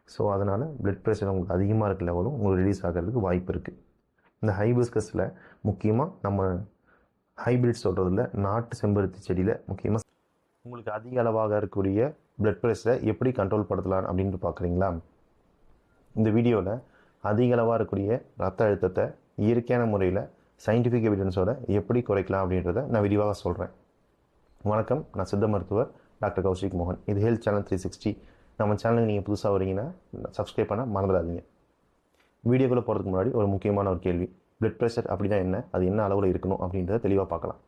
So அதனால் blood pressure உங்களுக்கு அதிகமாக இருக்க லெவலும் உங்களுக்கு ரிலீஸ் ஆகிறதுக்கு வாய்ப்பு இருக்குது. இந்த ஹைபிஸ்கஸில் முக்கியமாக நம்ம ஹைபிரிட் சொல்கிறதுல நாட்டு செம்பருத்தி செடியில் முக்கியமாக உங்களுக்கு அதிக அளவாக இருக்கக்கூடிய பிளட் ப்ரெஷரை எப்படி கண்ட்ரோல் படுத்தலாம் அப்படின்ட்டு பார்க்குறீங்களா? இந்த வீடியோவில் அதிக அளவாக இருக்கக்கூடிய ரத்த அழுத்தத்தை இயற்கையான முறையில் சயின்டிஃபிக் எவிடன்ஸோட எப்படி குறைக்கலாம் அப்படின்றத நான் விரிவாக சொல்கிறேன். வணக்கம், நான் சித்த மருத்துவர் டாக்டர் கௌஷிக் மோகன். இது ஹெல்த் சேனல் 360. நம்ம சேனலுக்கு நீங்கள் புதுசாக வரீங்கன்னா சப்ஸ்கிரைப் பண்ண மறந்துடாதீங்க. வீடியோக்குள்ளே போகிறதுக்கு முன்னாடி ஒரு முக்கியமான ஒரு கேள்வி, பிளட் ப்ரெஷர் அப்படின்னா என்ன, அது என்ன அளவில் இருக்கணும் அப்படின்றத தெளிவாக பார்க்கலாம்.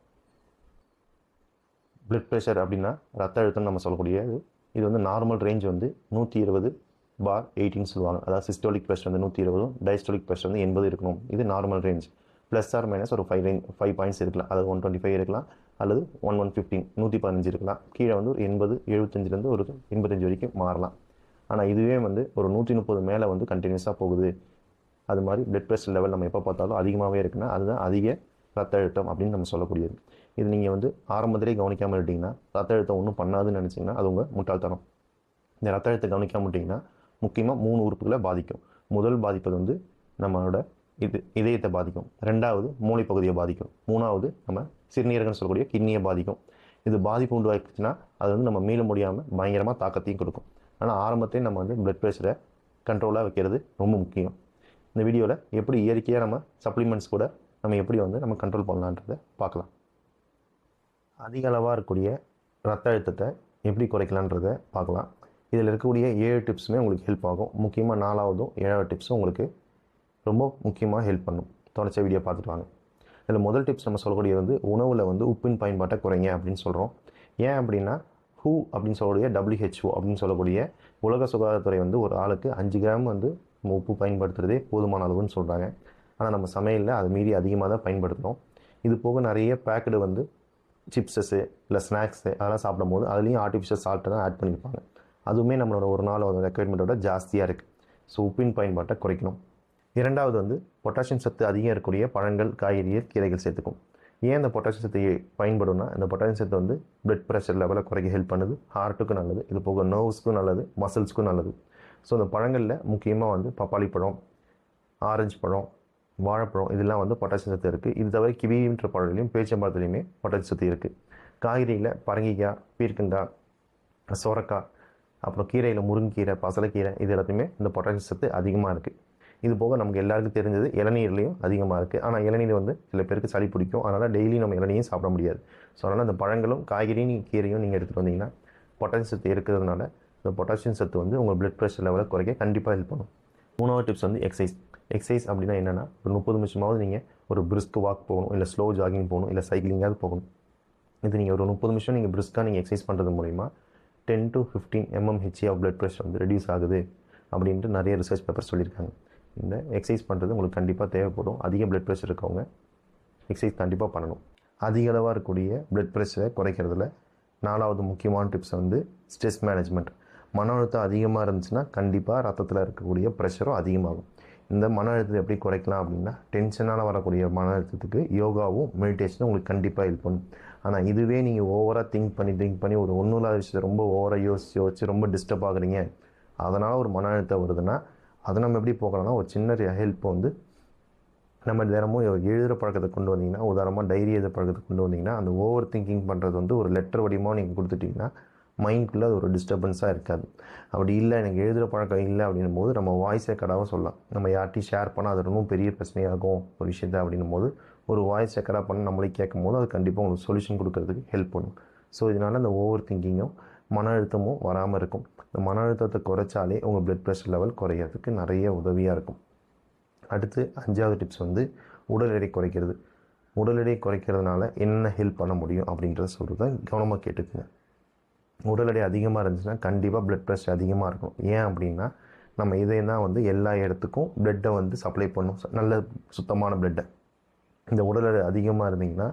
பிளட் ப்ரெஷர் அப்படின்னா ரத்த அழுத்தம் நம்ம சொல்லக்கூடியது. இது வந்து நார்மல் ரேஞ்ச் வந்து 120/18 சொல்லுவாங்க. அதாவது சிஸ்டோலிக் ப்ரெஷர் வந்து 120, டைஸ்டோலிக் ப்ரெஷர் வந்து 80 இருக்கணும். இது normal range. Plus or minus ஒரு 5 பாயிண்ட்ஸ் இருக்கலாம். அதாவது 125 இருக்கலாம், அல்லது 115 115 இருக்கலாம். கீழே வந்து ஒரு 80 75லேருந்து ஒரு 85 வரைக்கும் மாறலாம். ஆனால் இதுவே வந்து ஒரு 130 மேலே வந்து கண்டினியூஸாக போகுது. அது மாதிரி பிளட் ப்ரெஷர் லெவல் நம்ம எப்போ பார்த்தாலும் அதிகமாகவே இருக்குன்னா அதுதான் அதிக ரத்த அழுத்தம் அப்படின்னு நம்ம சொல்லக்கூடியது. இது நீங்கள் வந்து ஆரம்பத்திலே கவனிக்காமல் விட்டிங்கன்னா, ரத்த அழுத்தம் ஒன்றும் பண்ணாதுன்னு நினச்சிங்கன்னா அது உங்கள் முட்டாள்தனம். இந்த ரத்த அழுத்தம் கவனிக்காமல் விட்டிங்கன்னா முக்கியமாக 3 உறுப்புகளை பாதிக்கும். முதல் பாதிப்பது வந்து நம்மளோட இதயத்தை பாதிக்கும். 2வது மூளைப்பகுதியை பாதிக்கும். 3வது நம்ம சிறுநீரகம்னு சொல்லக்கூடிய கிட்னியை பாதிக்கும். இது பாதிப்பு உண்டாச்சுன்னா அது வந்து நம்ம மீள முடியாமல் பயங்கரமாக தாக்கத்தையும் கொடுக்கும். ஆனால் ஆரம்பத்தையும் நம்ம வந்து பிளட் ப்ரெஷரை கண்ட்ரோலாக வைக்கிறது ரொம்ப முக்கியம். இந்த வீடியோவில் எப்படி இயற்கையாக நம்ம சப்ளிமெண்ட்ஸ் கூட நம்ம எப்படி வந்து நம்ம கண்ட்ரோல் பண்ணலான்றதை பார்க்கலாம். அதிக அளவாக இருக்கக்கூடிய ரத்த அழுத்தத்தை எப்படி குறைக்கலான்றதை பார்க்கலாம். இதில் இருக்கக்கூடிய 7 டிப்ஸுமே உங்களுக்கு ஹெல்ப் ஆகும். முக்கியமாக 4வதும் 7வது டிப்ஸும் உங்களுக்கு ரொம்ப முக்கியமாக ஹெல்ப் பண்ணும். தொடர்ச்சி வீடியோ பார்த்துட்டு வாங்க. இதில் முதல் டிப்ஸ் நம்ம சொல்லக்கூடியது வந்து உணவில் வந்து உப்பின் பயன்பாட்டை குறைங்க அப்படின்னு சொல்கிறோம். ஏன் அப்படின்னா WHO அப்படின்னு சொல்லக்கூடிய WHO அப்படின்னு சொல்லக்கூடிய உலக சுகாதாரத்துறை வந்து ஒரு ஆளுக்கு 5 கிராம் வந்து உப்பு பயன்படுத்துகிறதே போதுமான அளவுன்னு சொல்கிறாங்க. ஆனால் நம்ம சமையலில் அதை மீறி அதிகமாக தான் பயன்படுத்துகிறோம். இது போக நிறைய பேக்கெடு வந்து சிப்ஸஸ்ஸு இல்லை ஸ்நாக்ஸு அதெல்லாம் சாப்பிடும் போது அதுலேயும் ஆர்டிஃபிஷியல் சால்ட்டு தான் ஆட் பண்ணியிருப்பாங்க. அதுவுமே நம்மளோட ஒரு நாள் ரெக்குயர்மெண்ட்டோட ஜாஸ்தியாக இருக்குது. ஸோ உப்பின் பயன்பாட்டை குறைக்கணும். 2வது வந்து பொட்டாசியம் சத்து அதிகம் இருக்கக்கூடிய பழங்கள், காய்கறிகள், கீரைகள் சேர்த்துக்கும். ஏன் இந்த பொட்டாசியம் சத்து பயன்படும்னா, இந்த பொட்டாசியம் சத்து வந்து பிளட் ப்ரெஷர் லெவலை குறைக்க ஹெல்ப் பண்ணுது. ஹார்ட்டுக்கும் நல்லது, இது போக நர்வ்ஸ்க்கும் நல்லது, மசில்ஸ்க்கும் நல்லது. ஸோ இந்த பழங்களில் முக்கியமாக வந்து பப்பாளி பழம், ஆரஞ்சு பழம், வாழைப்பழம் இதெல்லாம் வந்து பொட்டாசியம் சத்து இருக்குது. இது தவிர கிவின்ற பழங்களையும் பேச்சம்பழத்துலையுமே பொட்டாசியம் சத்து இருக்குது. காய்கறியில் பரங்கிக்காய், பீர்க்கங்காய், சொரக்காய், அப்புறம் கீரையில் முருங்கீரை, பசலைக்கீரை இது எல்லாத்தையுமே இந்த பொட்டாசியம் சத்து அதிகமாக இருக்குது. இது போக நமக்கு எல்லாருக்கும் தெரிஞ்சது இளநீர்லேயும் அதிகமாக இருக்குது. ஆனால் இளநீர் வந்து சில பேருக்கு சளி பிடிக்கும். அதனால் டெய்லி நம்ம இளநீரும் சாப்பிட முடியாது. ஸோ அதனால் அந்த பழங்களும் காய்கறியும் கீரையும் நீங்கள் எடுத்துகிட்டு வந்தீங்கன்னா பொட்டாசியம் சத்து இருக்கிறதுனால இந்த பொட்டாசியம் சத்து வந்து உங்கள் பிளட் ப்ரெஷர் லெவலை குறைக்க கண்டிப்பாக ஹெல்ப் பண்ணும். 3வது டிப்ஸ் வந்து எக்ஸசைஸ் அப்படின்னா என்னென்னா, ஒரு 30 நிமிஷமாவது நீங்கள் ஒரு பிரிஸ்க் வாக் போகணும், இல்லை ஸ்லோ ஜாகிங் போகணும், இல்லை சைக்கிளிங்காவது போகணும். இது நீங்கள் ஒரு 30 நிமிஷம் நீங்கள் பிரிஸ்காக நீங்கள் எக்ஸசைஸ் பண்ணுறது மூலிமா 10 to 15 mmHg of blood pressure வந்து ரெடியூஸ் ஆகுது அப்படின்ட்டு நிறைய ரிசர்ச் பேப்பர் சொல்லியிருக்காங்க. இந்த எக்ஸசைஸ் பண்ணுறது உங்களுக்கு கண்டிப்பாக தேவைப்படும். அதிக பிளட் ப்ரெஷர் இருக்கவங்க எக்ஸசைஸ் கண்டிப்பாக பண்ணணும். அதிக அளவாக இருக்கக்கூடிய பிளட் ப்ரெஷரை குறைக்கிறதுல 4வது முக்கியமான டிப்ஸ் வந்து ஸ்ட்ரெஸ் மேனேஜ்மெண்ட். மன அழுத்தம் அதிகமாக இருந்துச்சுன்னா கண்டிப்பாக ரத்தத்தில் இருக்கக்கூடிய ப்ரெஷரும் அதிகமாகும். இந்த மன அழுத்தத்தை எப்படி குறைக்கலாம் அப்படின்னா, டென்ஷனால் வரக்கூடிய மன அழுத்தத்துக்கு யோகாவும் மெடிடேஷனும் உங்களுக்கு கண்டிப்பாக ஹெல்ப் பண்ணும். ஆனால் இதுவே நீங்கள் ஓவராக திங்க் பண்ணி ஒரு ஒன்றும் விஷயத்தை ரொம்ப ஓவராக யோசிச்சு ரொம்ப டிஸ்டர்ப் ஆகுறீங்க, அதனால் ஒரு மன அழுத்தம் வருதுன்னா அதை நம்ம எப்படி போகலாம்னா, ஒரு சின்ன ஹெல்ப் வந்து நம்ம தினமும் எழுதுகிற பழக்கத்தை கொண்டு வந்தீங்கன்னா, உதாரணமாக டைரி எழுத பழக்கத்தை கொண்டு வந்தீங்கன்னா, அந்த ஓவர் திங்கிங் பண்ணுறது வந்து ஒரு லெட்டர் வடிவமாக நீங்கள் கொடுத்துட்டிங்கன்னா மைண்ட்குள்ளே அது ஒரு டிஸ்டர்பன்ஸாக இருக்காது. அப்படி இல்லை எனக்கு எழுதுகிற பழக்கம் இல்லை அப்படின்னும் போது நம்ம வாய்ஸ் ரெக்கார்டாகவும் சொல்லலாம். நம்ம யார்ட்டையும் ஷேர் பண்ணால் அது ரொம்ப பெரிய பிரச்சனையாகும் ஒரு விஷயத்தை அப்படின்னும் போது ஒரு வாய்ஸ் ரெக்கார்டாக பண்ணி நம்மளே கேட்கும் போது அது கண்டிப்பாக உங்களுக்கு சொல்யூஷன் கொடுக்கறதுக்கு ஹெல்ப் பண்ணும். ஸோ இதனால் இந்த ஓவர் திங்கிங்கும் மன அழுத்தமும் வராமல் இருக்கும். இந்த மன அழுத்தத்தை குறைச்சாலே உங்கள் பிளட் ப்ரெஷர் லெவல் குறையிறதுக்கு நிறைய உதவியாக இருக்கும். அடுத்து 5வது டிப்ஸ் வந்து உடல் எடை குறைக்கிறது. உடல் எடை குறைக்கிறதுனால என்ன ஹெல்ப் பண்ண முடியும் அப்படின்றத சொல்கிறத கவனமாக கேட்டுக்குங்க. உடல் எடை அதிகமாக இருந்துச்சுன்னா கண்டிப்பாக பிளட் ப்ரெஷர் அதிகமாக இருக்கும். ஏன் அப்படின்னா நம்ம இதயம் தான் வந்து எல்லா இடத்துக்கும் பிளட்டை வந்து சப்ளை பண்ணும், நல்ல சுத்தமான பிளட்டை. இந்த உடல் எடை அதிகமாக இருந்தீங்கன்னா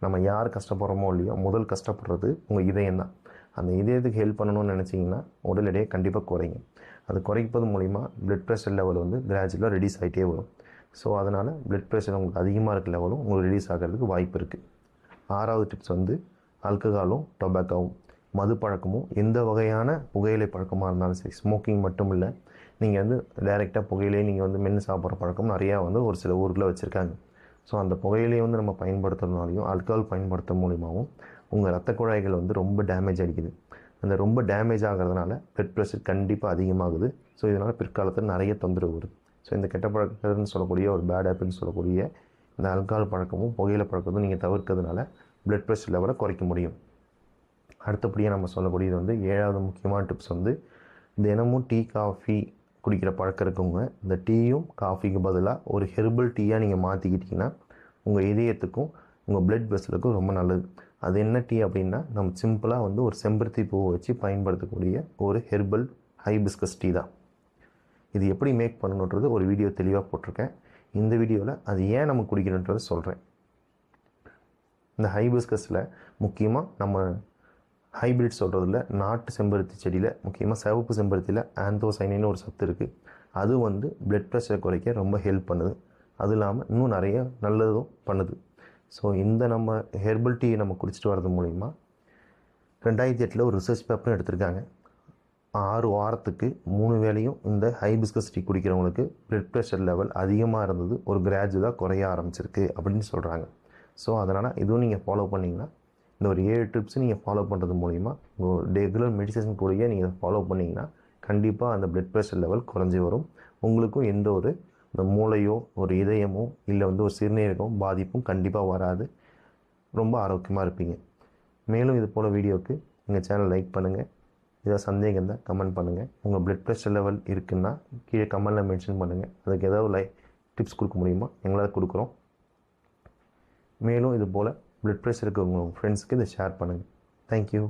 நம்ம யார் கஷ்டப்படுறோமோ இல்லையோ முதல் கஷ்டப்படுறது உங்கள் இதயம் தான். அந்த இதயத்துக்கு ஹெல்ப் பண்ணணும்னு நினச்சிங்கன்னா உடல் எடையை கண்டிப்பாக குறைங்க. அது குறைப்பது மூலிமா பிளட் ப்ரெஷர் லெவல் வந்து கிராஜுவலாக ரெடியூஸ் ஆகிட்டே வரும். ஸோ அதனால் பிளட் ப்ரெஷர் உங்களுக்கு அதிகமாக இருக்க லெவலும் உங்களுக்கு ரெடியூஸ் ஆகிறதுக்கு வாய்ப்பு இருக்குது. 6வது டிப்ஸ் வந்து ஆல்கஹாலும் டொபாக்கோவும். மது பழக்கமும் எந்த வகையான புகையிலை பழக்கமாக இருந்தாலும் சரி, ஸ்மோக்கிங் மட்டும் இல்லை, நீங்கள் வந்து டைரெக்டாக புகையிலே நீங்கள் வந்து மென்று சாப்பிட்ற பழக்கம் நிறையா வந்து ஒரு சில ஊரில் வச்சுருக்காங்க. ஸோ அந்த புகையிலே வந்து நம்ம பயன்படுத்துறதுனாலையும் ஆல்கஹால் பயன்படுத்த மூலியமாகவும் உங்கள் ரத்த குழாய்கள் வந்து ரொம்ப டேமேஜ் அடிக்குது. அந்த ரொம்ப டேமேஜ் ஆகிறதுனால ப்ளட் ப்ரெஷர் கண்டிப்பாக அதிகமாகுது. ஸோ இதனால் பிற்காலத்தில் நிறைய தொந்தரவு வருது. ஸோ இந்த கெட்ட பழக்கம்னு சொல்லக்கூடிய ஒரு பேட் ஹேபிட்னு சொல்லக்கூடிய இந்த ஆல்கஹால் பழக்கமும் புகையிலை பழக்கமும் நீங்கள் தவிர்க்கிறதுனால ப்ளட் ப்ரெஷர் லெவலை குறைக்க முடியும். அடுத்தபடியாக நம்ம சொல்லக்கூடியது வந்து 7வது முக்கியமான டிப்ஸ் வந்து தினமும் டீ காஃபி குடிக்கிற பழக்கம் இருக்குங்க. இந்த டீயும் காஃபிக்கு பதிலாக ஒரு ஹெர்பல் டீயாக நீங்கள் மாற்றிக்கிட்டிங்கன்னா உங்கள் இதயத்துக்கும் உங்கள் பிளட் வெசலுக்கும் ரொம்ப நல்லது. அது என்ன டீ அப்படின்னா நம்ம சிம்பிளாக வந்து ஒரு செம்பருத்தி பூவை வச்சு பயன்படுத்தக்கூடிய ஒரு ஹெர்பல் ஹைபிஸ்கஸ் டீ தான். இது எப்படி மேக் பண்ணணுன்றது ஒரு வீடியோ தெளிவாக போட்டிருக்கேன். இந்த வீடியோவில் அது ஏன் நம்ம குடிக்கணுன்றதை சொல்கிறேன். இந்த ஹைபிஸ்கஸில் முக்கியமாக நம்ம ஹைபிரிட் சொல்கிறதுல நாட்டு செம்பருத்தி செடியில் முக்கியமாக சிவப்பு செம்பருத்தியில் ஆந்தோசைனின்னு ஒரு சத்து இருக்குது. அது வந்து பிளட் ப்ரெஷரை குறைக்க ரொம்ப ஹெல்ப் பண்ணுது. அது இல்லாமல் இன்னும் நிறைய நல்லதும் பண்ணுது. ஸோ இந்த நம்ம ஹெர்பல் டீ நம்ம குடிச்சிட்டு வர்றது மூலிமா 2008 ஒரு ரிசர்ச் பேப்பரும் எடுத்திருக்காங்க. 6 வாரத்துக்கு 3 வேளையும் இந்த ஹைபிஸ்கஸ் டீ குடிக்கிறவங்களுக்கு பிளட் ப்ரெஷர் லெவல் அதிகமாக இருந்தது ஒரு கிராஜுவலாக குறைய ஆரம்பிச்சிருக்கு அப்படின்னு சொல்கிறாங்க. ஸோ அதனால் இதுவும் நீங்கள் ஃபாலோ பண்ணிங்கன்னா இந்த ஒரு 7 டிப்ஸ் நீங்கள் ஃபாலோ பண்ணுறது மூலிமா உங்கள் ரெகுலர் மெடிசேஷன் கூடயே நீங்கள் ஃபாலோ பண்ணிங்கன்னா கண்டிப்பாக அந்த பிளட் ப்ரெஷர் லெவல் குறைஞ்சி வரும். உங்களுக்கும் எந்த ஒரு இந்த மூளையோ ஒரு இதயமோ இல்லை வந்து ஒரு சிறுநீரகமோ பாதிப்பும் கண்டிப்பாக வராது. ரொம்ப ஆரோக்கியமாக இருப்பீங்க. மேலும் இது போல் வீடியோவுக்கு எங்கள் சேனல் லைக் பண்ணுங்கள். ஏதாவது சந்தேகம் தான் கமெண்ட் பண்ணுங்கள். உங்கள் பிளட் ப்ரெஷர் லெவல் இருக்குன்னா கீழே கமெண்டில் மென்ஷன் பண்ணுங்கள். அதுக்கு ஏதாவது டிப்ஸ் கொடுக்க முடியுமா எங்களால் கொடுக்குறோம். மேலும் இது போல் பிளட் ப்ரெஷருக்கு உங்கள் ஃப்ரெண்ட்ஸ்க்கு இதை ஷேர் பண்ணுங்கள். தேங்க்யூ.